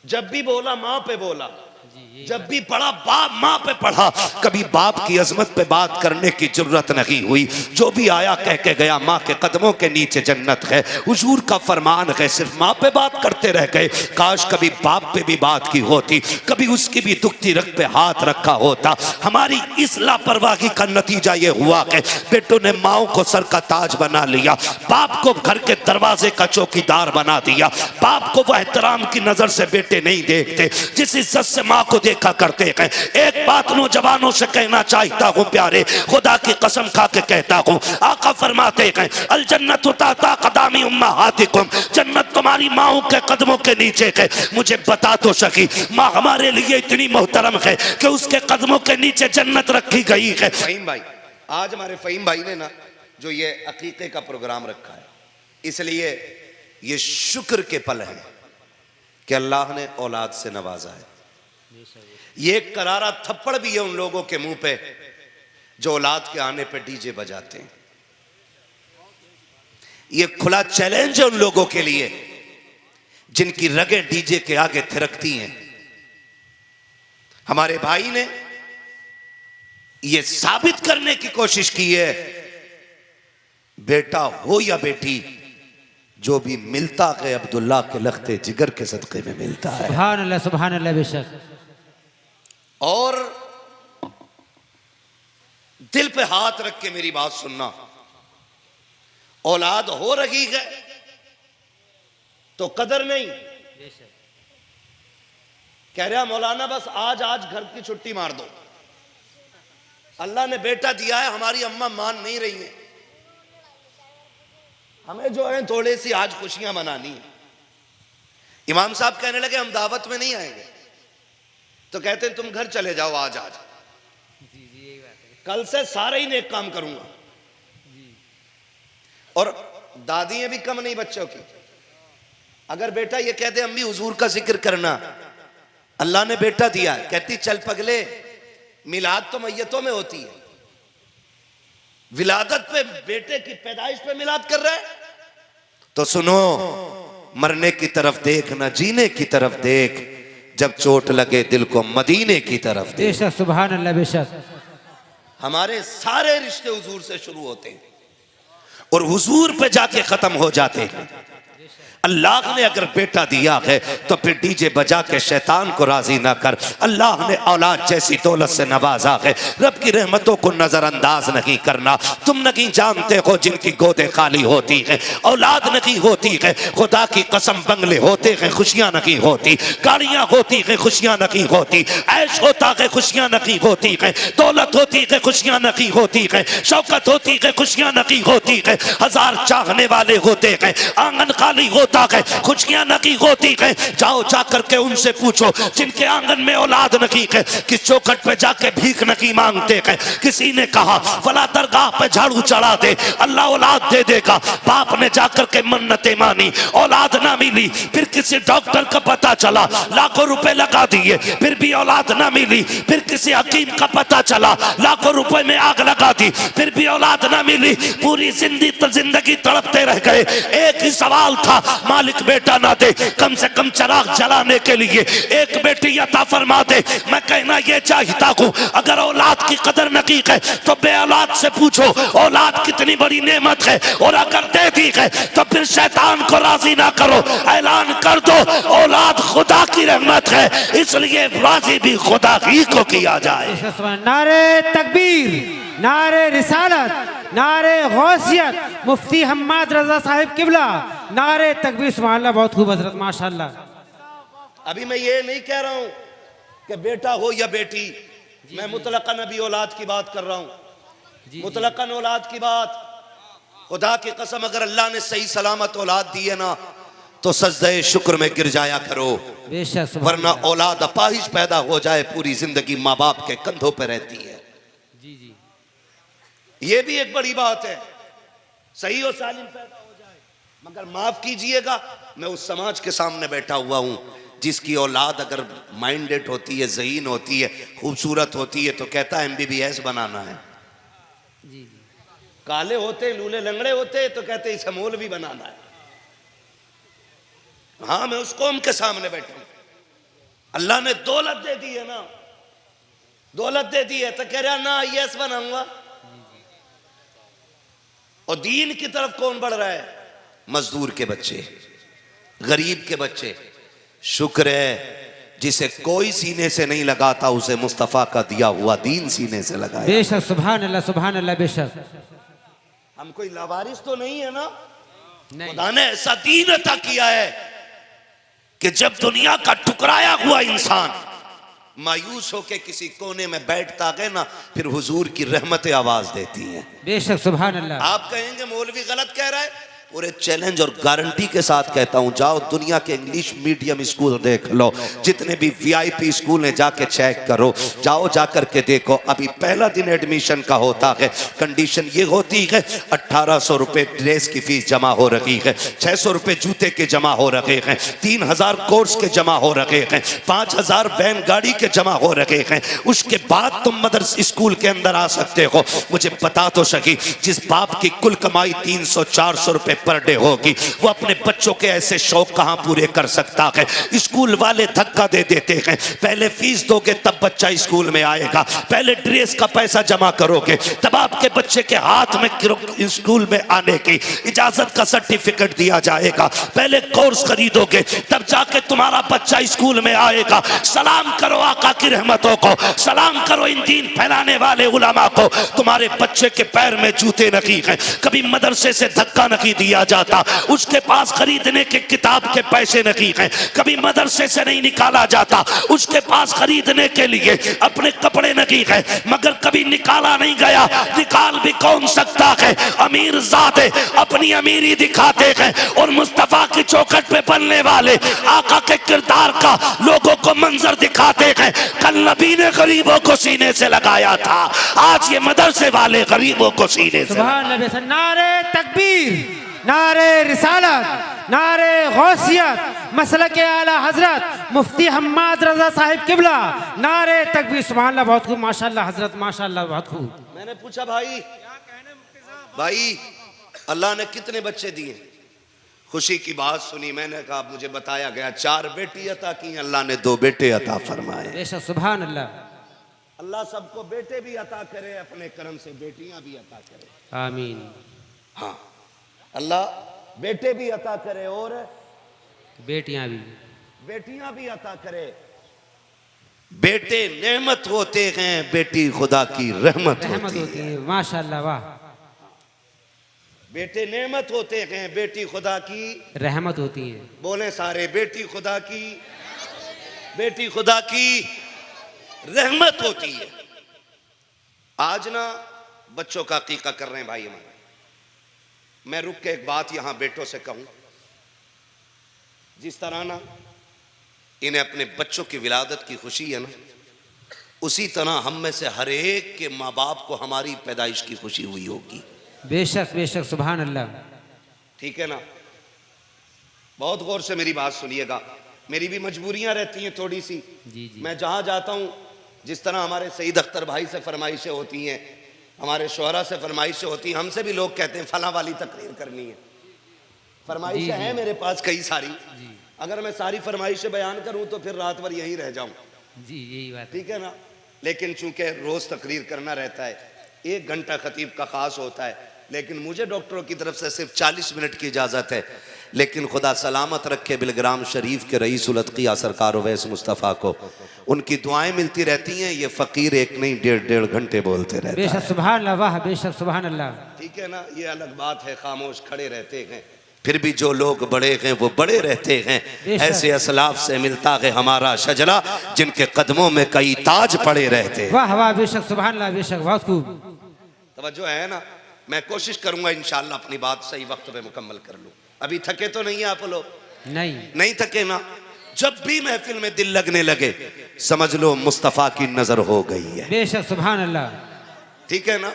जब भी बोला माँ पे बोला, जब भी पढ़ा बाप माँ पे पढ़ा, कभी बाप की अजमत पे बात करने की जरूरत नहीं हुई। जो भी आया कह के गया माँ के कदमों के नीचे जन्नत है। हुजूर का फरमान है, सिर्फ माँ पे बात करते रह गए। काश कभी बाप पे भी बात की होती, कभी उसकी भी दुखती रग पे हाथ रखा होता। हमारी इस लापरवाही का नतीजा ये हुआ कि बेटों ने माओ को सर का ताज बना लिया, बाप को घर के दरवाजे का चौकीदार बना दिया। बाप को वह एहतराम की नजर से बेटे नहीं देखते जिस इज्जत से माँ को देखा करते हैं। एक बात नौजवानों से कहना चाहता हूँ प्यारे, खुदा की कसम खा के कहता हूँ, आका फरमाते हैं अल जन्नत ताता कदामी उम्महातिकुम, जन्नत तुम्हारी माओ के कदमों के नीचे है। मुझे बता तो सकी माँ हमारे लिए इतनी मोहतरम है कि उसके कदमों के नीचे जन्नत रखी गई है। फहीम भाई, आज हमारे फहीम भाई ने ना जो ये अकीके का प्रोग्राम रखा है, इसलिए ये शुक्र के पल है कि अल्लाह ने औलाद से नवाजा है। ये एक करारा थप्पड़ भी है उन लोगों के मुंह पे जो औलाद के आने पे डीजे बजाते हैं। ये खुला चैलेंज है उन लोगों के लिए जिनकी रगें डीजे के आगे थिरकती हैं। हमारे भाई ने ये साबित करने की कोशिश की है, बेटा हो या बेटी, जो भी मिलता है अब्दुल्ला के लख्ते जिगर के सदक़े में मिलता है। सुभान अल्लाह, सुभान अल्लाह, बेशक। और दिल पे हाथ रख के मेरी बात सुनना, औलाद हो रही है तो कदर नहीं। कह रहा मौलाना बस आज घर की छुट्टी मार दो, अल्लाह ने बेटा दिया है, हमारी अम्मा मान नहीं रही है, हमें जो है थोड़ी सी आज खुशियां मनानी है। इमाम साहब कहने लगे हम दावत में नहीं आएंगे, तो कहते हैं तुम घर चले जाओ आज कल से सारे ही नेक काम करूंगा। और दादियां भी कम नहीं बच्चों की। अगर बेटा ये कहते अम्मी हुजूर का जिक्र करना, अल्लाह ने बेटा दिया, कहती चल पगले मिलाद तो मैयतों में होती है, विलादत पे बेटे की पैदाइश पे मिलाद कर रहा है। तो सुनो, मरने की तरफ देख ना जीने की तरफ देख, जब चोट लगे दिल को मदीने की तरफ देख। बेशक, सुभान अल्लाह, बेशक। हमारे सारे रिश्ते हुजूर से शुरू होते हैं और हुजूर पे जाके खत्म हो जाते हैं। अल्लाह ने अगर बेटा दिया है तो फिर डीजे बजा के शैतान को राजी ना कर। अल्लाह ने औलाद जैसी दौलत से नवाजा है, रब की रहमतों को नजरअंदाज नहीं करना। तुम नहीं जानते हो जिनकी गोदें खाली होती है, औलाद नहीं होती है, खुदा की कसम बंगले होते हैं खुशियां नहीं होती, गाड़ियां होती हैं खुशियां नहीं होती, ऐश होता है खुशियां नहीं होती है, दौलत होती है खुशियां नहीं होती है, शौकत होती है खुशियां नहीं होती है, हजार चाहने वाले होते हैं, आंगन खाली होता है खुशियां नहीं होती है। जाओ जाकर के उनसे पूछो जिनके आंगन में औलाद नहीं है, किस चौखट पे जाके भीख नहीं मांगते हैं। किसी ने कहा फला दरगाह पे झाड़ू चढ़ा दे अल्लाह औलाद दे देगा, बाप ने जाकर के मन्नतें मानी, औलाद ना मिली। फिर किसी डॉक्टर का पता चला, लाखों रुपए लगा दिए फिर भी औलाद ना मिली। फिर किसी हकीम का पता चला, लाखों रुपए में आग लगा दी फिर भी औलाद ना मिली। पूरी जिंदगी तड़पते रह गए। एक ही सवाल था, मालिक बेटा ना दे, कम से कम चिराग जलाने के लिए एक बेटी अता फरमा दे। मैं कहना ये चाहता हूँ, अगर औलाद की कदर नहीं है तो बे औलाद से पूछो औलाद कितनी बड़ी नेमत है, और अगर दे दी है तो फिर शैतान को राजी ना करो, ऐलान कर दो औलाद खुदा की रहमत है, इसलिए राजी भी खुदा ही को किया जाए। नारे तकबीर, नारे रिसालत, नारे गौसियत, मुफ्ती हम्माद रजा साहिब किबला, नारे तकबीर। सुभान अल्लाह, बहुत खूब हजरत, माशाअल्लाह। अभी मैं ये नहीं कह रहा हूं कि बेटा हो या बेटी, मैं मुतलकन अभी औलाद की बात कर रहा हूं, मुतलकन औलाद की बात। खुदा की कसम अगर अल्लाह ने सही सलामत औलाद दी है ना तो सजदे शुक्र में गिर जाया करो, वरना औलाद अपाहिज पैदा हो जाए पूरी जिंदगी माँ बाप के कंधों पर रहती है। ये भी एक बड़ी बात है, सही और सालिम पैदा हो जाए। मगर माफ कीजिएगा, मैं उस समाज के सामने बैठा हुआ हूं जिसकी औलाद अगर माइंडेड होती है, ज़हीन होती है, खूबसूरत होती है तो कहता है MBBS बनाना है। काले होते, लूले लंगड़े होते तो कहते इसे मौलवी बनाना है। हाँ, मैं उस कौम के सामने बैठा हूं अल्लाह ने दौलत दे दी है ना, दौलत दे दी है तो कह रहा ना आईएएस बनाऊंगा। और दीन की तरफ कौन बढ़ रहा है? मजदूर के बच्चे, गरीब के बच्चे। शुक्र है जिसे कोई सीने से नहीं लगाता उसे मुस्तफा का दिया हुआ दीन सीने से लगाया। बेशक सुभान अल्लाह बेशक। हम कोई लावारिस तो नहीं है ना, नहीं। खुदा ने ऐसा दीन अता किया है कि जब दुनिया का ठुकराया हुआ इंसान मायूस होके किसी कोने में बैठता है ना, फिर हुजूर की रहमतें आवाज देती हैं। बेशक सुभान अल्लाह। आप कहेंगे मौलवी गलत कह रहा है, पूरे चैलेंज और गारंटी के साथ कहता हूं, जाओ दुनिया के इंग्लिश मीडियम स्कूल देख लो, जितने भी वीआईपी स्कूल हैं जाके चेक करो, जाओ जाकर के देखो। अभी पहला दिन एडमिशन का होता है, कंडीशन ये होती है 1800 रुपए ड्रेस की फीस जमा हो रही है, 600 रुपए जूते के जमा हो रखे हैं, 3000 कोर्स के जमा हो रखे हैं, 5000 वैन गाड़ी के जमा हो रखे हैं। उसके बाद तुम मदरसा स्कूल के अंदर आ सकते हो। मुझे बता तो सकी, जिस बाप की कुल कमाई 300-400 रुपए पर डे होगी, वो अपने बच्चों के ऐसे शौक कहां पूरे कर सकता है? स्कूल वाले धक्का दे देते हैं, पहले फीस दोगे तब बच्चा स्कूल में आएगा, पहले ड्रेस का पैसा जमा करोगे तब आपके बच्चे के हाथ में स्कूल में आने की इजाजत का सर्टिफिकेट दिया जाएगा, पहले कोर्स खरीदोगे तब जाके तुम्हारा बच्चा स्कूल में आएगा। सलाम करो आका की रहमतों को, सलाम करो इन दीन फैलाने वाले उलमा को। तुम्हारे बच्चे के पैर में जूते नहीं हैं, कभी मदरसे से धक्का नहीं दिया जाता, उसके पास खरीदने के किताब के पैसे नहीं हैं, कभी मदरसे से नहीं निकाला जाता, उसके पास खरीदने के लिए अपने कपड़े नहीं हैं, मगर कभी निकाला नहीं गया। निकाल भी कौन सकता है? अमीर ज़ाते अपनी अमीरी दिखाते हैं और मुस्तफा की चौखट पे बनने वाले आका के किरदार का लोगों को मंजर दिखाते हैं। कल नबी ने गरीबों को सीने से लगाया था, आज ये मदरसे वाले गरीबों को सीने से। सुभान अल्लाह। नारे तकबीर, नारे रिसालत, नारे गौसियत, मसलक आला हजरत मुफ्ती हम्माद रजा साहिब किबला, नारे तकबीर। सुभान अल्लाह, बहुत खूब माशाअल्लाह हजरत, माशाअल्लाह बहुत खूब। मैंने पूछा भाई अल्लाह ने कितने बच्चे दिए? खुशी की बात सुनी, मैंने कहा मुझे बताया गया 4 बेटी अता की, अल्लाह ने 2 बेटे अता फरमाए। बेशक सुभान अल्लाह। अल्लाह सबको बेटे भी अता करे, अपने करम से बेटियां भी अता करे। आमीन। हाँ, अल्लाह बेटे भी अता करे और बेटियां भी अता करे। बेटे नेमत होते हैं, बेटी खुदा की रहमत होती है। माशाअल्लाह, वाह। बेटे नेमत होते हैं, बेटी खुदा की रहमत होती है। बोले सारे, बेटी खुदा की रहमत होती है। आज ना बच्चों का अकीका कर रहे हैं भाई हमारे। मैं रुक के एक बात यहां बेटों से कहूं, जिस तरह ना इन्हें अपने बच्चों की विलादत की खुशी है ना, उसी तरह हम में से हर एक के माँ बाप को हमारी पैदाइश की खुशी हुई होगी। बेशक बेशक सुभान अल्लाह। ठीक है ना? बहुत गौर से मेरी बात सुनिएगा, मेरी भी मजबूरियां रहती हैं थोड़ी सी। जी। मैं जहां जाता हूं, जिस तरह हमारे सईद अख्तर भाई से फरमाइशें होती हैं, हमारे शोहरा से फरमाइशें होती हैं, हमसे भी लोग कहते हैं फला वाली तकरीर करनी है। फरमाइशें हैं मेरे पास कई सारी, अगर मैं सारी फरमाइशें बयान करूं तो फिर रात भर यहीं रह जाऊं। जी, यही बात। ठीक है ना? लेकिन चूंकि रोज तकरीर करना रहता है, 1 घंटा खतीब का खास होता है, लेकिन मुझे डॉक्टरों की तरफ से सिर्फ 40 मिनट की इजाज़त है। लेकिन खुदा सलामत रखे बिलग्राम शरीफ के रईस उल अत्किया सरकार वैस मुस्तफ़ा को, उनकी दुआएं मिलती रहती हैं। ये फ़कीर एक नहीं 1.5 घंटे बोलते रहते हैं। बेशक सुभान अल्लाह, वाह बेशक सुभान अल्लाह। ठीक है ना? ये अलग बात है, खामोश खड़े रहते हैं, फिर भी जो लोग बड़े हैं वो बड़े रहते हैं। ऐसे असलाफ से मिलता है हमारा शजरा, जिनके कदमों में कई ताज पड़े रहते हैं। वाह वाह, बेशक सुभान अल्लाह, बेशक बहुत खूब। तवज्जो है ना? मैं कोशिश करूंगा इंशाअल्लाह अपनी बात सही वक्त पे मुकम्मल कर लूं। अभी थके तो नहीं आप लोग? नहीं थके ना? जब भी महफिल में दिल लगने लगे समझ लो मुस्तफा की नजर हो गई है। बेशक सुभान अल्लाह। ठीक है ना?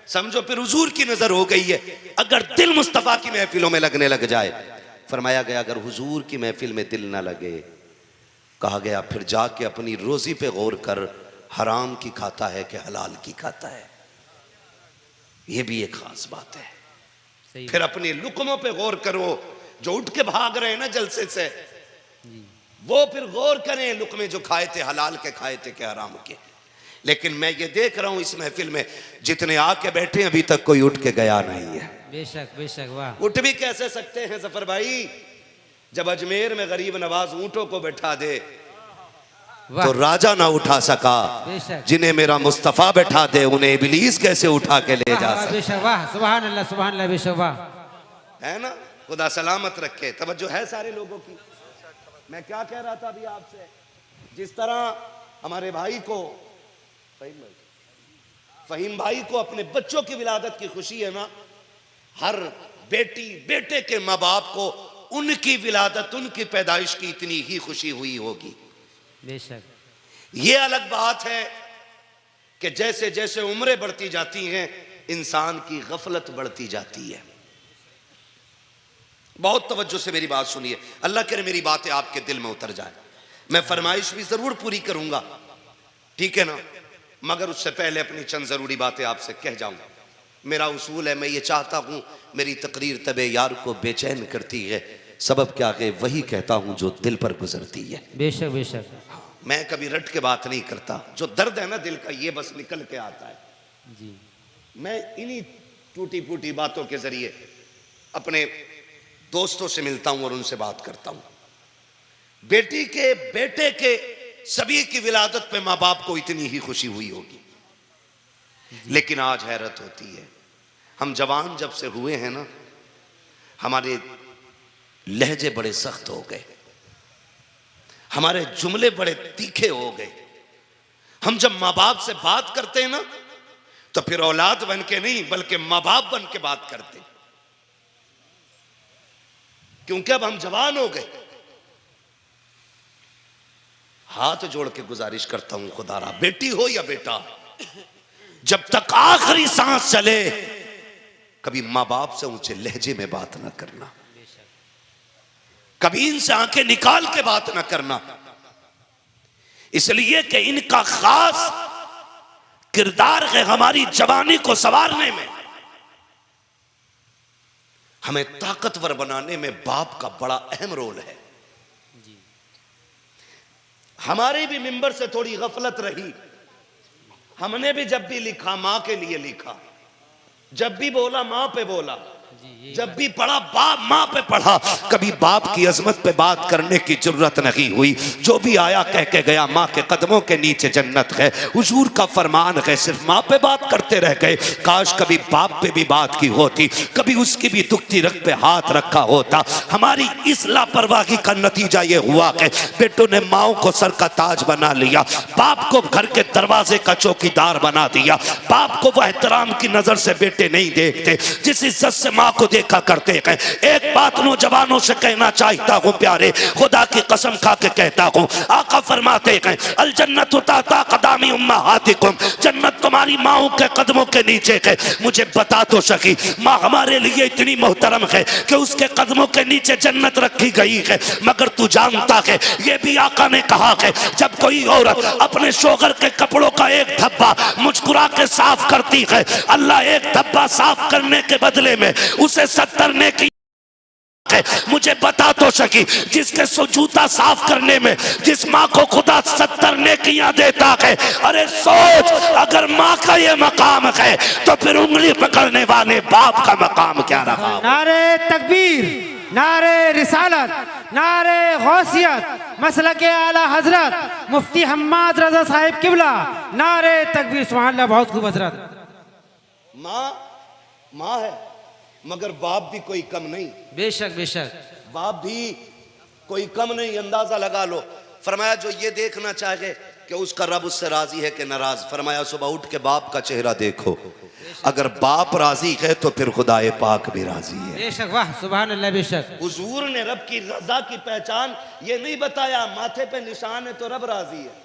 समझो फिर हुजूर की नजर हो गई है। अगर दिल मुस्तफा की महफिलों में लगने लग जाए, फरमाया गया अगर हुजूर की महफिल में दिल ना लगे, कहा गया फिर जाके अपनी रोजी पे गौर कर, हराम की खाता है कि हलाल की खाता है। ये भी एक खास बात है। फिर अपने लुकमों पे गौर करो, जो उठ के भाग रहे हैं ना जलसे से, वो फिर गौर करें लुकमे जो खाए थे हलाल के खाए थे कि हराम के। लेकिन मैं ये देख रहा हूं इस महफिल में जितने आके बैठे अभी तक कोई उठ के गया नहीं है। बेशक बेशक, वाह। उठ भी कैसे सकते हैं जफर भाई, जब अजमेर में गरीब नवाज ऊंटों को बैठा दे तो राजा ना उठा सका, जिन्हें मेरा मुस्तफा बैठा दे उन्हें इब्लीस कैसे उठा के ले जा सका। बेशक, वाह, सुभान अल्लाह, सुभान अल्लाह, बेशक, वाह। है ना, खुदा सलामत रखे। तवज्जो है सारे लोगों की। मैं क्या कह रहा था अभी आपसे, जिस तरह हमारे भाई को फहीम भाई को अपने बच्चों की विलादत की खुशी है ना, हर बेटी बेटे के माँ बाप को उनकी विलादत उनकी पैदाइश की इतनी ही खुशी हुई होगी। बेशक। ये अलग बात है कि जैसे जैसे उम्रें बढ़ती जाती हैं इंसान की गफलत बढ़ती जाती है। बहुत तवज्जो से मेरी बात सुनिए, अल्लाह करे मेरी बातें आपके दिल में उतर जाए। मैं फरमाइश भी जरूर पूरी करूंगा, ठीक है ना, मगर उससे पहले अपनी चंद जरूरी बातें आपसे कह जाऊंगा। मेरा उसूल है, मैं ये चाहता हूं मेरी तकरीर तबे यार को बेचैन करती है, सबब क्या है वही कहता हूं जो दिल पर गुजरती है। बेशक बेशक। मैं कभी रट के बात नहीं करता, जो दर्द है ना दिल का ये बस निकल के आता है जी। मैं इन्हीं टूटी फूटी बातों के जरिए अपने दोस्तों से मिलता हूं और उनसे बात करता हूं। बेटी के बेटे के सभी की विलादत पे माँ बाप को इतनी ही खुशी हुई होगी, लेकिन आज हैरत होती है, हम जवान जब से हुए हैं ना हमारे लहजे बड़े सख्त हो गए, हमारे जुमले बड़े तीखे हो गए। हम जब माँ बाप से बात करते हैं ना तो फिर औलाद बन के नहीं बल्कि माँ बाप बन के बात करते हैं, क्योंकि अब हम जवान हो गए। हाथ जोड़ के गुजारिश करता हूं खुदारा, बेटी हो या बेटा, जब तक आखिरी सांस चले कभी माँ बाप से ऊंचे लहजे में बात ना करना, कभी इनसे आंखें निकाल के बात ना करना, इसलिए कि इनका खास किरदार है हमारी जवानी को संवारने में, हमें ताकतवर बनाने में बाप का बड़ा अहम रोल है। हमारी भी मिंबर से थोड़ी गफलत रही, हमने भी जब भी लिखा मां के लिए लिखा, जब भी बोला मां पे बोला, जब भी पढ़ा बाप मां पे पढ़ा, कभी बाप की अजमत पे बात करने की जरूरत नहीं हुई। जो भी आया कह के गया मां के कदमों के नीचे जन्नत है, हुजूर का फरमान है, सिर्फ मां पे बात करते रह गए। काश कभी बाप पे भी बात की होती, कभी उसकी भी दुखती रग पे हाथ रखा होता। हमारी इस लापरवाही का नतीजा ये हुआ कि बेटों ने माओ को सर का ताज बना लिया, बाप को घर के दरवाजे का चौकीदार बना दिया, बाप को वह एहतराम की नजर से बेटे नहीं देखते जिस इज्जत से माँ को देखा करते हैं। एक बात नौजवानों से कहना चाहता हूँ प्यारे, खुदा की कसम खा के कहता हूँ, आका फरमाते हैं अल जन्नत ताता कदामी उम्महातिकुम, जन्नत तुम्हारी माओं के कदमों के नीचे है। मुझे बता तो सकी, माँ हमारे लिए इतनी मोहतरम है कि उसके कदमों के नीचे जन्नत रखी गई है, मगर तू जानता है ये भी आका ने कहा है जब कोई औरत अपने शोहर के कपड़ों का एक धब्बा मुस्कुरा के साफ करती है, अल्लाह एक धब्बा साफ करने के बदले में उसे 70 नेकी। मुझे बता तो सकी, जिसके जूता साफ करने में जिस माँ को खुदा 70 नेकियां देता है, अरे सोच अगर माँ का ये मकाम है तो फिर उंगली पकड़ने वाले बाप का मकाम क्या रहा। नारे तकबीर, नारे रिसालत, नारे गौसियत, मसलके आला हजरत मुफ्ती हम्माद रजा साहिब किबला, नारे तकबीर, सुभान अल्लाह, बहुत खूब हजरत। माँ है मगर बाप भी कोई कम नहीं। बेशक बेशक, बाप भी कोई कम नहीं, अंदाजा लगा लो। फरमाया जो ये देखना चाहे कि उसका रब उससे राजी है कि नाराज, फरमाया सुबह उठ के बाप का चेहरा देखो, अगर बाप राजी है तो फिर खुदाए पाक भी राजी है। बेशक, वाह, सुभान अल्लाह, बेशक। हुजूर ने रब की रजा की पहचान ये नहीं बताया माथे पे निशान है तो रब राजी है,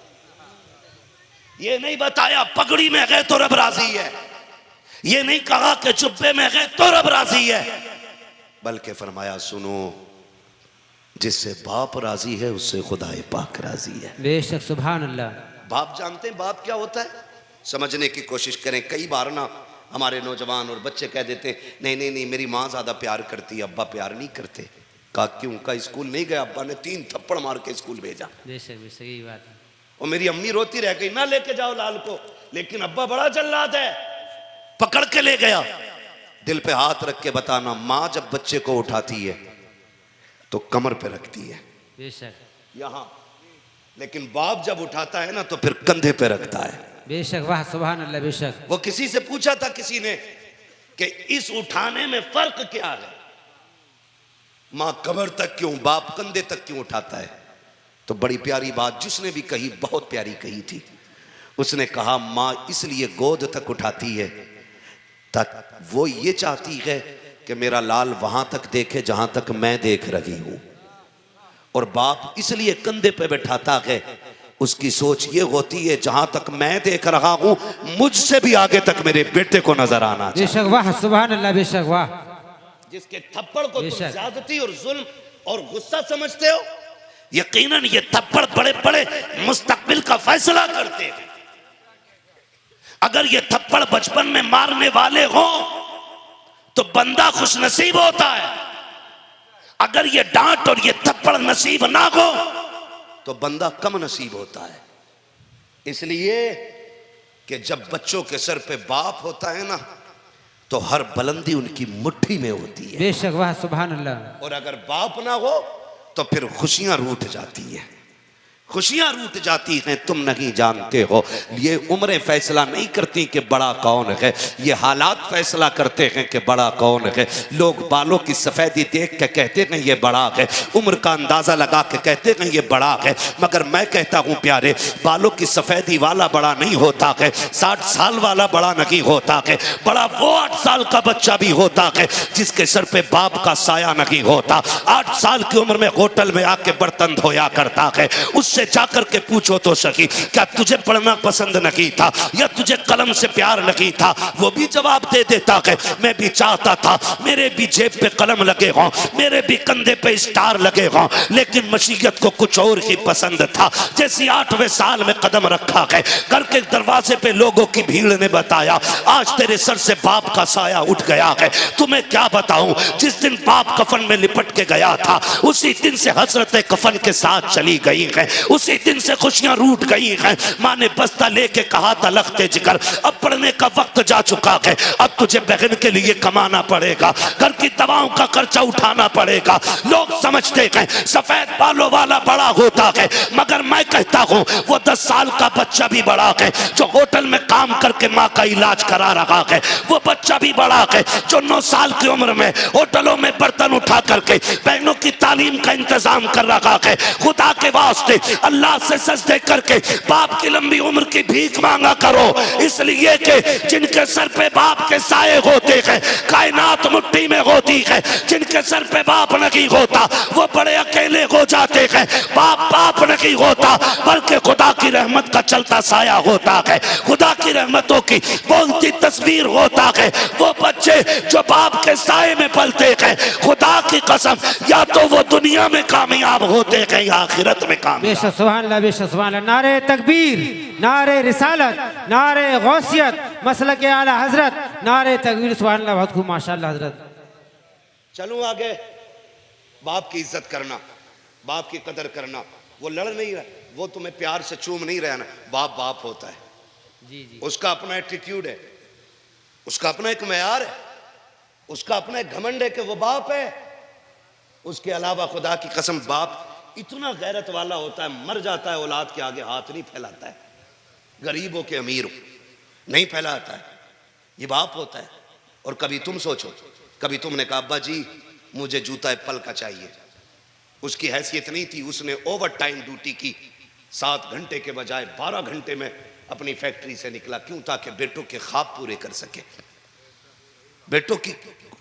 ये नहीं बताया पगड़ी में गए तो रब राजी है, ये नहीं कहा कि जुब्बे में गए तो रब राजी है, बल्कि फरमाया सुनो जिससे बाप राजी है उससे खुदाए पाक राजी है। बेशक, सुभान अल्लाह। बाप जानते हैं बाप क्या होता है, समझने की कोशिश करें। कई बार ना हमारे नौजवान और बच्चे कह देते हैं नहीं नहीं नहीं मेरी माँ ज्यादा प्यार करती है, अब्बा प्यार नहीं करते। कहा क्यों? का स्कूल नहीं गया, अब्बा ने 3 थप्पड़ मार के स्कूल भेजा। बेशक बेशक यही बात है। और मेरी अम्मी रोती रह गई, ना लेके जाओ लाल को, लेकिन अब्बा बड़ा जल्लाद है, पकड़ के ले गया। दिल पे हाथ रख के बताना, माँ जब बच्चे को उठाती है तो कमर पे रखती है बेशक, यहां, लेकिन बाप जब उठाता है ना तो फिर कंधे पे रखता है। बेशक, वाह सुभान अल्लाह। बेशक वो किसी से पूछा था किसी ने कि इस उठाने में फर्क क्या है, मां कमर तक क्यों, बाप कंधे तक क्यों उठाता है? तो बड़ी प्यारी बात जिसने भी कही, बहुत प्यारी कही थी। उसने कहा मां इसलिए गोद तक उठाती है तक वो ये चाहती है कि मेरा लाल वहां तक देखे जहां तक मैं देख रही हूं, और बाप इसलिए कंधे पे बैठाता है, उसकी सोच ये होती है जहां तक मैं देख रहा हूं मुझसे भी आगे तक मेरे बेटे को नजर आना चाहिए। बेशक, वाह सुभान अल्लाह। बेशक, वाह। जिसके थप्पड़ को तुम बेशक। ज्यादती और जुल्म और गुस्सा समझते हो, यकीनन ये थप्पड़ बड़े बड़े मुस्तकबिल का फैसला करते हैं। अगर ये थप्पड़ बचपन में मारने वाले हो तो बंदा खुश नसीब होता है, अगर ये डांट और ये थप्पड़ नसीब ना हो तो बंदा कम नसीब होता है। इसलिए कि जब बच्चों के सर पे बाप होता है ना तो हर बुलंदी उनकी मुट्ठी में होती है। बेशक, वाह सुभान अल्लाह। और अगर बाप ना हो तो फिर खुशियां रूठ जाती हैं, खुशियां रूठ जाती हैं। तुम नहीं जानते हो, ये उम्रें फैसला नहीं करती कि बड़ा कौन है, ये हालात फैसला करते हैं कि बड़ा कौन है। लोग बालों की सफेदी देख के कहते हैं ये बड़ा है, उम्र का अंदाजा लगा के कहते हैं ये बड़ा है, मगर मैं कहता हूं प्यारे, बालों की सफेदी वाला बड़ा नहीं होता है, 60 साल वाला बड़ा नहीं होता है। बड़ा वो 8 साल का बच्चा भी होता है जिसके सर पे बाप का साया नहीं होता। 8 साल की उम्र में होटल में आके बर्तन धोया करता है, उससे जाकर के पूछो तो सही क्या तुझे पढ़ना पसंद नहीं था या तुझे कलम से प्यार नहीं था, वो भी जवाब दे देता है मैं भी चाहता था मेरे भी जेब पे कलम लगे हों, मेरे भी कंधे पे स्टार लगे हों, लेकिन मशीयत को कुछ और ही पसंद था। जैसे 8वें साल में कदम रखा है, घर के दरवाजे पे लोगों की भीड़ ने बताया आज तेरे सर से बाप का साया उठ गया है। तुम्हें क्या बताऊं, जिस दिन बाप कफन में लिपट के गया था उसी दिन से हसरतें कफन के साथ चली गई है, उसी दिन से खुशियां रूठ गई हैं। माँ ने बस्ता लेके कहा था लखते जिगर अब पढ़ने का वक्त जा चुका है, अब तुझे बहन के लिए कमाना पड़ेगा, घर की दवाओं का खर्चा उठाना पड़ेगा। लोग समझते हैं सफेद बालों वाला बड़ा होता है, मगर मैं कहता हूं वो 10 साल का बच्चा भी बड़ा है जो होटल में काम करके माँ का इलाज करा रहा है, वो बच्चा भी बड़ा है जो 9 साल की उम्र में होटलों में बर्तन उठा करके बहनों की तालीम का इंतजाम कर रहा है। खुदा के वास्ते अल्लाह से सजदे करके बाप की लंबी उम्र की भीख मांगा करो, इसलिए कि जिनके सर पे बाप के साए होते हैं कायनात मुट्ठी में होती है, जिनके सर पे बाप नहीं होता वो बड़े अकेले हो जाते हैं। बाप नहीं होता बल्कि खुदा की रहमत का चलता साया होता है, खुदा की रहमतों की बोलती तस्वीर होता है। वो बच्चे जो बाप के साए में पलते हैं, खुदा की कसम या तो वो दुनिया में कामयाब होते हैं या आखिरत में कामयाब। बेशक सुभान अल्लाह। बेशक सुभान अल्लाह। नारे तकबीर, नारे रिसालत, नारे गौसियत, मसलक आला हजरत, नारे तकबीर। सुभान अल्लाह, बहुत खूब माशाअल्लाह हजरत। चलो आगे, बाप की इज्जत करना, बाप की कदर करना। वो लड़ नहीं रहा, वो तुम्हें प्यार से चूम नहीं रहा ना, बाप बाप होता है जी जी, उसका अपना एटीट्यूड है, उसका अपना एक मेयार है, उसका अपना एक घमंड है कि वो बाप है। उसके अलावा खुदा की कसम बाप इतना गैरत वाला होता है, मर जाता है औलाद के आगे हाथ नहीं फैलाता है, गरीब हो के अमीर हो नहीं फैलाता है, ये बाप होता है। और कभी तुम सोचो, कभी तुमने कहा अब्बा जी मुझे जूता एप्पल का चाहिए, उसकी हैसियत नहीं थी, उसने ओवर टाइम ड्यूटी की, 7 घंटे के बजाय 12 घंटे में अपनी फैक्ट्री से निकला, क्यों? ताकि बेटों के ख्वाब पूरे कर सके, बेटों की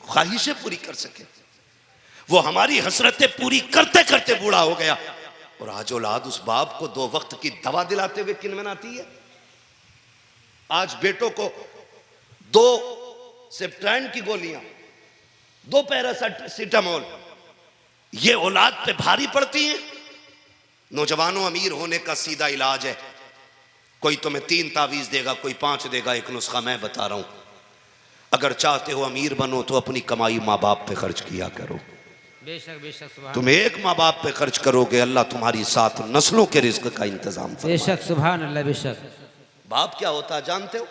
ख्वाहिशें पूरी कर सके। वो हमारी हसरतें पूरी करते करते बूढ़ा हो गया, और आज औलाद उस बाप को 2 वक्त की दवा दिलाते हुए किनमनाती है। आज बेटों को 2 सेप्ट्राइन की गोलियां, 2 पैरासिटामोल, ये औलाद पे भारी पड़ती हैं। नौजवानों, अमीर होने का सीधा इलाज है, कोई तुम्हें 3 तावीज देगा, कोई 5 देगा, एक नुस्खा मैं बता रहा हूं। अगर चाहते हो अमीर बनो तो अपनी कमाई माँ बाप पे खर्च किया करो, बेशक बेशक सुभान तुम एक माँ बाप पे खर्च करोगे, अल्लाह तुम्हारी 7 नस्लों के रिज्क का इंतजाम फरमाएगा। बेशक सुभान अल्लाह बेशक। बाप क्या होता है जानते हो?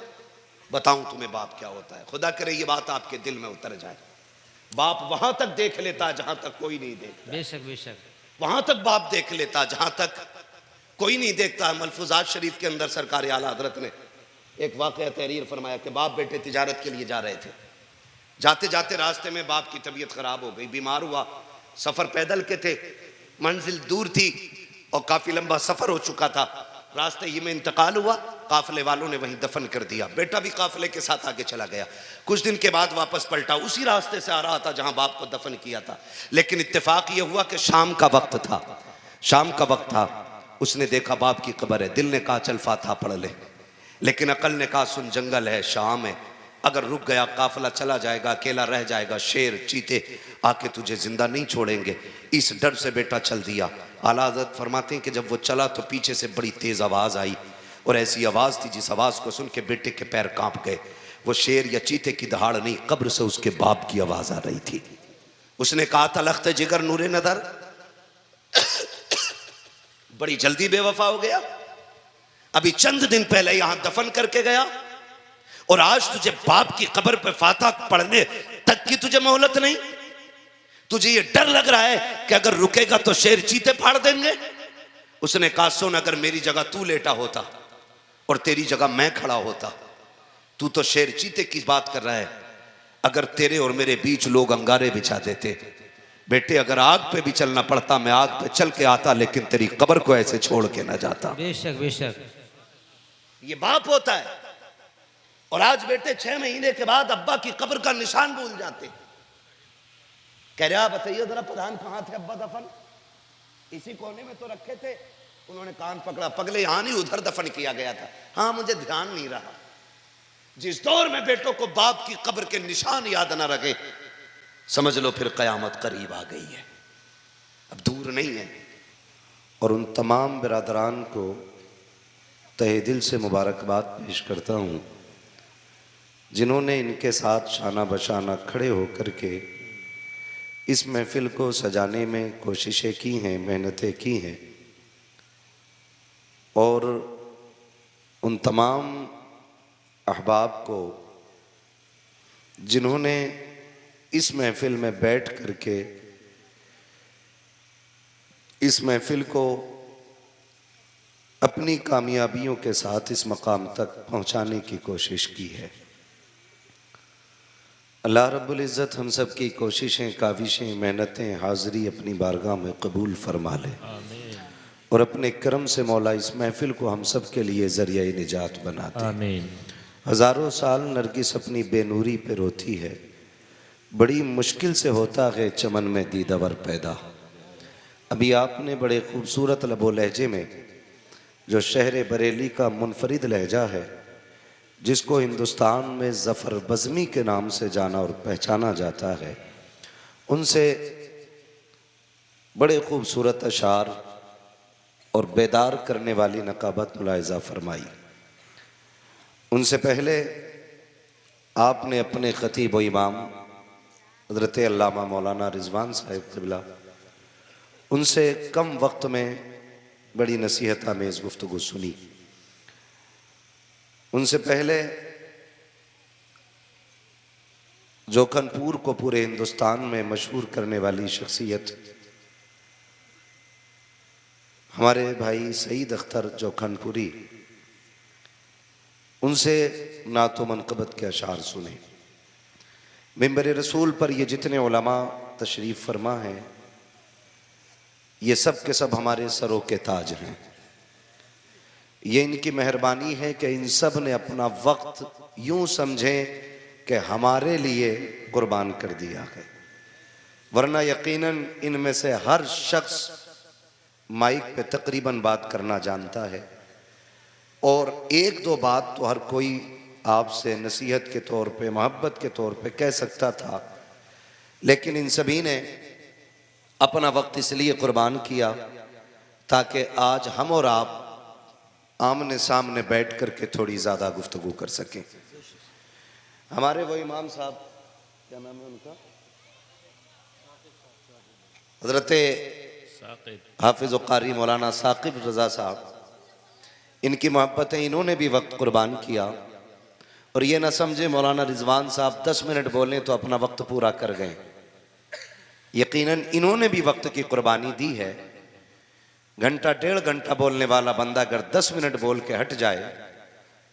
बताऊं तुम्हें बाप क्या होता है? खुदा करे ये बात आपके दिल में उतर जाए। बाप वहां तक देख लेता है जहां तक कोई नहीं देखता। बेशक बेशक। वहां तक बाप देख लेता है जहां तक कोई नहीं देखता। मलफूजात शरीफ के अंदर सरकार आला हजरत ने एक वाकया तहरीर फरमाया कि बाप बेटे तिजारत के लिए जा रहे थे। जाते जाते रास्ते में बाप की तबीयत खराब हो गई, बीमार हुआ। सफर पैदल के थे, मंजिल दूर थी और काफी लंबा सफर हो चुका था। रास्ते ही में इंतकाल हुआ, काफिले वालों ने वहीं दफन कर दिया। बेटा भी काफिले के साथ आगे चला गया। कुछ दिन के बाद वापस पलटा, उसी रास्ते से आ रहा था जहां बाप को दफन किया था। लेकिन इत्तेफाक ये हुआ कि शाम का वक्त था, शाम का वक्त था। उसने देखा बाप की कब्र है। दिल ने कहा चल फातिहा पढ़ ले, लेकिन अकल ने कहा सुन जंगल है, शाम है, अगर रुक गया काफिला चला जाएगा, अकेला रह जाएगा, शेर चीते आके तुझे जिंदा नहीं छोड़ेंगे। इस डर से बेटा चल दिया। आला हज़रत फरमाते हैं कि जब वो चला तो पीछे से बड़ी तेज आवाज आई और ऐसी आवाज थी जिस आवाज को सुन के बेटे के पैर कांप गए। वो शेर या चीते की दहाड़ नहीं, कब्र से उसके बाप की आवाज आ रही थी। उसने कहा था लख्त जिगर नूरे नदर, बड़ी जल्दी बेवफा हो गया। अभी चंद दिन पहले यहां दफन करके गया और आज तुझे बाप की कब्र पे फातिहा पढ़ने तक की तुझे मोहलत नहीं। तुझे ये डर लग रहा है कि अगर रुकेगा तो शेर चीते फाड़ देंगे। उसने कहा सुन, अगर मेरी जगह तू लेटा होता और तेरी जगह मैं खड़ा होता, तू तो शेर चीते की बात कर रहा है, अगर तेरे और मेरे बीच लोग अंगारे बिछा देते, बेटे अगर आग पे भी चलना पड़ता मैं आग पे चल के आता, लेकिन तेरी कब्र को ऐसे छोड़ के ना जाता। बेशक बेशक। ये बाप होता है। और आज बेटे 6 महीने के बाद अब्बा की कब्र का निशान भूल जाते। कह रहा बताइए जरा प्रधान कहाँ थे अब्बा दफन? इसी कोने में तो रखे थे। उन्होंने कान पकड़ा, पगले यहां नहीं उधर दफन किया गया था। हाँ मुझे ध्यान नहीं रहा। जिस दौर में बेटों को बाप की कब्र के निशान याद ना रखे, समझ लो फिर कयामत करीब आ गई है, अब दूर नहीं है। और उन तमाम बिरादरान को तहे दिल से मुबारकबाद पेश करता हूँ जिन्होंने इनके साथ शाना बशाना खड़े होकर के इस महफिल को सजाने में कोशिशें की हैं, मेहनतें की हैं। और उन तमाम अहबाब को जिन्होंने इस महफिल में बैठ करके इस महफिल को अपनी कामयाबियों के साथ इस मकाम तक पहुंचाने की कोशिश की है। अल्लाह रब्बुल इज़्ज़त हम सब की कोशिशें, काविशें, मेहनतें, हाज़िरी अपनी बारगाह में कबूल फरमा ले और अपने करम से मौला इस महफिल को हम सब के लिए ज़रिया निजात बना दे। आमीन। हज़ारों साल नरगिस अपनी बेनूरी पे रोती है, बड़ी मुश्किल से होता है चमन में दीदावर पैदा। अभी आपने बड़े खूबसूरत लबो लहजे में जो शहर बरेली का मुनफरिद लहजा है, जिसको हिंदुस्तान में ज़फ़र बज़मी के नाम से जाना और पहचाना जाता है, उनसे बड़े खूबसूरत अशार और बेदार करने वाली नकाबत मुलाहिज़ा फरमाई। उनसे पहले आपने अपने ख़तीब व इमाम हज़रत अल्लामा मौलाना रिज़वान साहिब क़िबला, उनसे कम वक्त में बड़ी नसीहत आमेज़ गुफ्तगू सुनी। उनसे पहले जोखनपुर को पूरे हिंदुस्तान में मशहूर करने वाली शख्सियत हमारे भाई सईद अख्तर जोखनपुरी, उनसे नात व मनक़बत के अशार सुने। मिंबर रसूल पर ये जितने उलमा तशरीफ़ फरमा हैं, ये सब के सब हमारे सरों के ताज हैं। ये इनकी मेहरबानी है कि इन सब ने अपना वक्त यूं समझें कि हमारे लिए कुर्बान कर दिया है, वरना यकीनन इनमें से हर शख्स माइक पे तकरीबन बात करना जानता है और एक दो बात तो हर कोई आपसे नसीहत के तौर पे, मोहब्बत के तौर पे कह सकता था, लेकिन इन सभी ने अपना वक्त इसलिए कुर्बान किया ताकि आज हम और आप आमने सामने बैठ कर के थोड़ी ज़्यादा गुफ्तगू कर सकें। हमारे वो इमाम साहब, क्या नाम है उनका, हज़रत हाफिज़ व क़ारी मौलाना साकिब रज़ा साहब, इनकी मोहब्बतें, इन्होंने भी वक्त कुर्बान किया। और ये ना समझे मौलाना रिजवान साहब 10 मिनट बोलें तो अपना वक्त पूरा कर गए। यकीनन इन्होंने भी वक्त की कुर्बानी दी है। घंटा 1.5 घंटा बोलने वाला बंदा अगर 10 मिनट बोल के हट जाए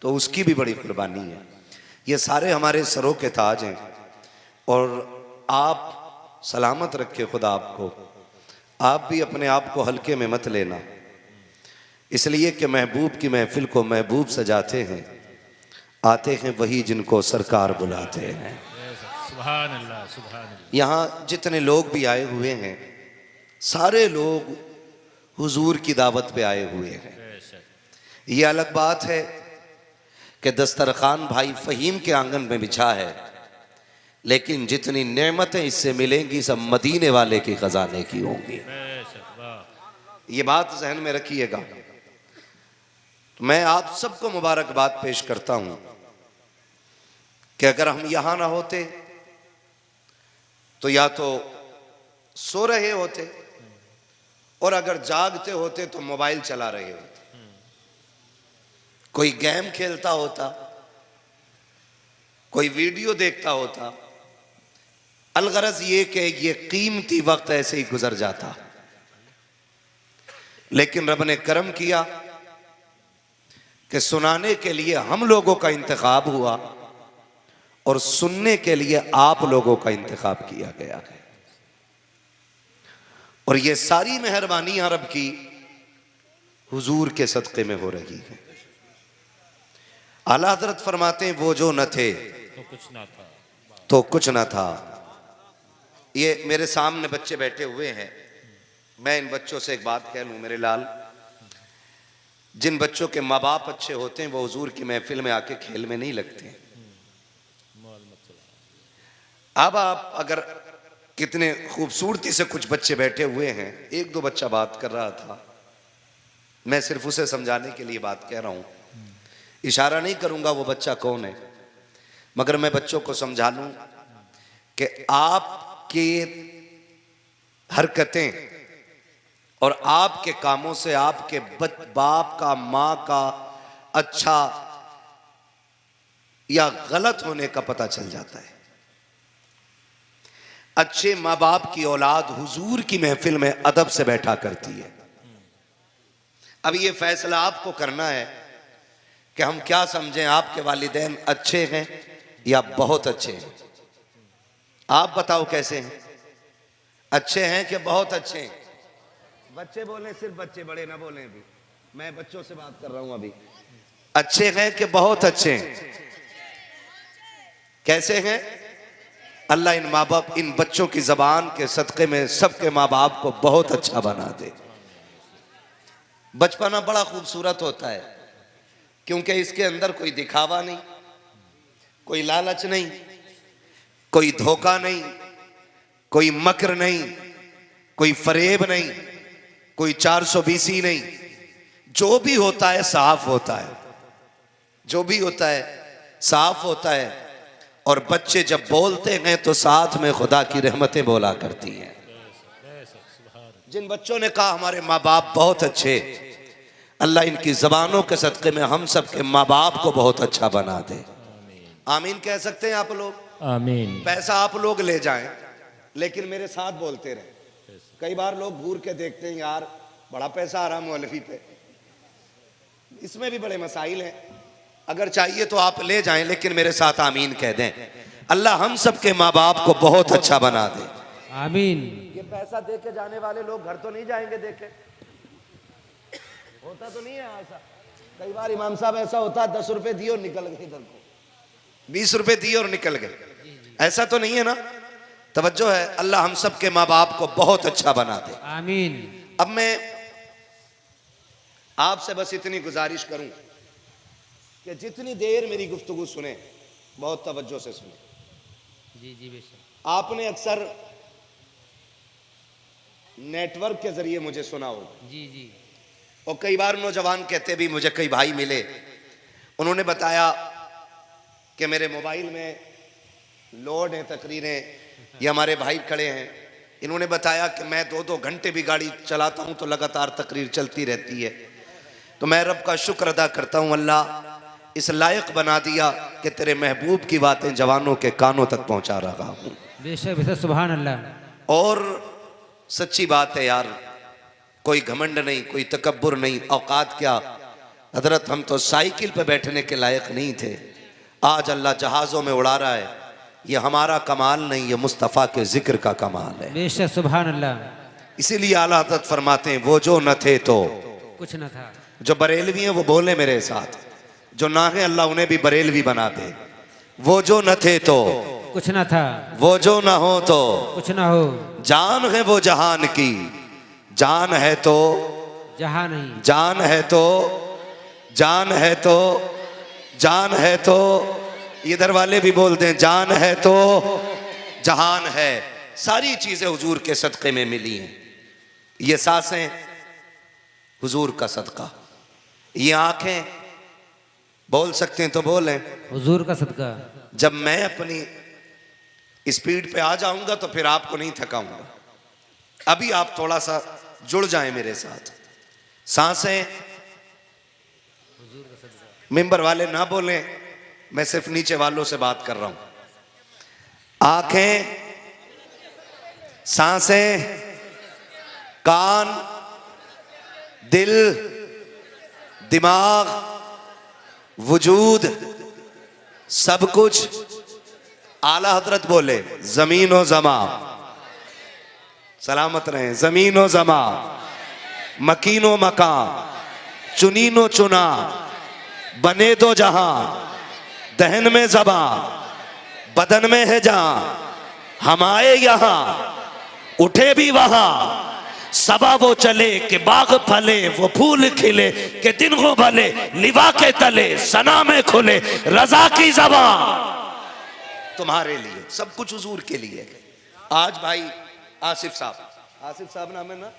तो उसकी भी बड़ी कुर्बानी है। ये सारे हमारे सरों के ताज हैं। और आप सलामत रखे खुदा आपको। आप भी अपने आप को हल्के में मत लेना, इसलिए कि महबूब की महफिल को महबूब सजाते हैं, आते हैं वही जिनको सरकार बुलाते हैं। सुभान अल्लाह, सुभान अल्लाह। यहाँ जितने लोग भी आए हुए हैं, सारे लोग हुजूर की दावत पे आए हुए हैं। ये अलग बात है कि दस्तरखान भाई फ़हीम के आंगन में बिछा है, लेकिन जितनी नेमतें इससे मिलेंगी सब मदीने वाले के खजाने की होंगी। ये बात जहन में रखिएगा। तो मैं आप सबको मुबारकबाद पेश करता हूं कि अगर हम यहां ना होते तो या तो सो रहे होते, और अगर जागते होते तो मोबाइल चला रहे होते, कोई गेम खेलता होता, कोई वीडियो देखता होता। अलगरज ये कि ये कीमती वक्त ऐसे ही गुजर जाता। लेकिन रब ने करम किया कि सुनाने के लिए हम लोगों का इंतखाब हुआ और सुनने के लिए आप लोगों का इंतखाब किया गया है। और ये सारी मेहरबानियां रब की हुजूर के सदक़े में हो रही है। आला हज़रत फरमाते हैं, वो जो न थे तो कुछ ना था, तो कुछ न था। ये मेरे सामने बच्चे बैठे हुए हैं, मैं इन बच्चों से एक बात कह लूं मेरे लाल, जिन बच्चों के माँ बाप अच्छे होते हैं वो हुजूर की महफिल में आके खेल में नहीं लगते। अब आप अगर कितने खूबसूरती से कुछ बच्चे बैठे हुए हैं, एक दो बच्चा बात कर रहा था, मैं सिर्फ उसे समझाने के लिए बात कह रहा हूं, इशारा नहीं करूंगा वो बच्चा कौन है, मगर मैं बच्चों को समझा लूं कि आपकी हरकतें और आपके कामों से आपके बाप का, माँ का अच्छा या गलत होने का पता चल जाता है। अच्छे माँ बाप की औलाद हुजूर की महफिल में अदब से बैठा करती है। अब ये फैसला आपको करना है कि हम क्या समझें, आपके वालिदैन अच्छे हैं या बहुत अच्छे हैं। आप बताओ कैसे हैं, अच्छे हैं कि बहुत अच्छे हैं? बच्चे बोले, सिर्फ बच्चे, बड़े ना बोले। अभी मैं बच्चों से बात कर रहा हूं। अभी अच्छे हैं कि बहुत अच्छे हैं? कैसे हैं? अल्लाह इन माँ बाप, इन बच्चों की जबान के सदक़े में सबके माँ बाप को बहुत अच्छा बना दे। बचपना बड़ा खूबसूरत होता है, क्योंकि इसके अंदर कोई दिखावा नहीं, कोई लालच नहीं, कोई धोखा नहीं, कोई मकर नहीं, कोई फरेब नहीं, कोई 420 नहीं। जो भी होता है साफ होता है, जो भी होता है साफ होता है। और बच्चे जब बोलते हैं तो साथ में खुदा की रहमतें बोला करती हैं। जिन बच्चों ने कहा हमारे माँ बाप बहुत अच्छे, अल्लाह इनकी जबानों के सदक़े में हम सब के माँ बाप को बहुत अच्छा बना दे। आमीन कह सकते हैं आप लोग? आमीन। पैसा आप लोग ले जाएं, लेकिन मेरे साथ बोलते रहे। कई बार लोग घूर के देखते हैं, यार बड़ा पैसा आ रहा मौलवी पे, इसमें भी बड़े मसाइल हैं। अगर चाहिए तो आप ले जाएं, लेकिन मेरे साथ आमीन कह दें। अल्लाह हम सब के माँ बाप को बहुत अच्छा बना दे। आमीन। ये पैसा दे के जाने वाले लोग घर तो नहीं जाएंगे देखे, होता तो नहीं है ऐसा। कई बार इमाम साहब ऐसा होता है, 10 रुपए दिए और निकल गए इधर को, 20 रुपए दिए और निकल गए, ऐसा तो नहीं है ना। तवज्जो है, अल्लाह हम सब के माँ बाप को बहुत अच्छा बना दे। आमीन। अब मैं आपसे बस इतनी गुजारिश करूं कि जितनी देर मेरी गुफ्तगू सुने, बहुत तवज्जो से सुने। जी जी बेशक। आपने अक्सर नेटवर्क के जरिए मुझे सुना होगा। जी जी। और कई बार नौजवान कहते भी, मुझे कई भाई मिले, उन्होंने बताया कि मेरे मोबाइल में लोड है तकरीरें, ये हमारे भाई खड़े हैं, इन्होंने बताया कि मैं 2-2 घंटे भी गाड़ी चलाता हूं तो लगातार तकरीर चलती रहती है। तो मैं रब का शुक्र अदा करता हूं, अल्लाह इस लायक बना दिया कि तेरे महबूब की बातें जवानों के कानों तक पहुंचा रहा हूं। बेशक बेशक, सुभान अल्लाह। और सच्ची बात है यार, कोई घमंड नहीं, कोई तकब्बुर नहीं। औकात क्या हजरत, हम तो साइकिल पे बैठने के लायक नहीं थे, आज अल्लाह जहाज़ों में उड़ा रहा है। ये हमारा कमाल नहीं, ये मुस्तफ़ा के जिक्र का कमाल है। बेशक, सुभान अल्लाह। इसीलिए आला हज़रत फरमाते हैं, वो जो न थे तो कुछ न था। जो बरेलवी हैं वो बोले मेरे साथ, जो ना है अल्लाह उन्हें भी बरेलवी बना दे। वो जो न थे तो कुछ न था, वो जो न हो तो कुछ न हो। जान है वो जहान की, जान है तो जहां नहीं, जान है तो जान है तो जान है तो, इधर वाले भी बोलते हैं जान है तो जहान है। सारी चीजें हुजूर के सदक़े में मिली हैं। ये सांसें हुजूर का सदका, ये आंखें बोल सकते हैं तो बोलें, हुजूर का सदका। जब मैं अपनी स्पीड पे आ जाऊंगा तो फिर आपको नहीं थकाऊंगा। अभी आप थोड़ा सा जुड़ जाएं मेरे साथ। सांसें, मिंबर वाले ना बोलें, मैं सिर्फ नीचे वालों से बात कर रहा हूं। आंखें, सांसें, कान, दिल, दिमाग, वजूद, सब कुछ आला हजरत बोले जमीन व जमा, सलामत रहे, जमीन व जमा, मकीन व मकान, चुनीन व चुना, बने दो जहां, दहन में जबा, बदन में है जहां, हम आए यहां, उठे भी वहां, सबा वो चले कि बाग फले, वो फूल खिले कि दिन को भले, लिवा के तले सना में खुले, रजा की जबा तुम्हारे लिए, सब कुछ हुजूर के लिए। आज भाई आसिफ साहब नाम है ना,